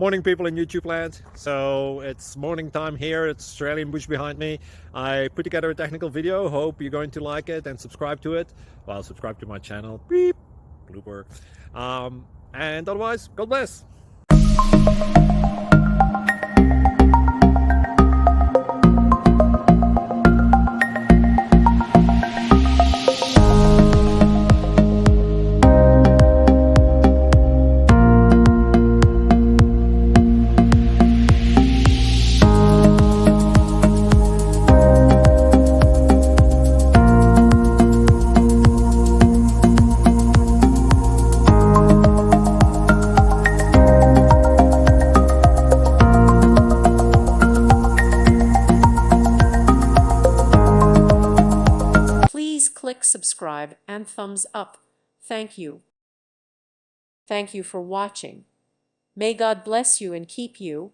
Morning, people in YouTube land. So it's morning time here. It's Australian bush behind me. I put together a technical video. Hope you're going to like it and subscribe to it. Well, subscribe to my channel. Beep. Blooper. And otherwise, God bless. Please click subscribe and thumbs up. Thank you. Thank you for watching. May God bless you and keep you.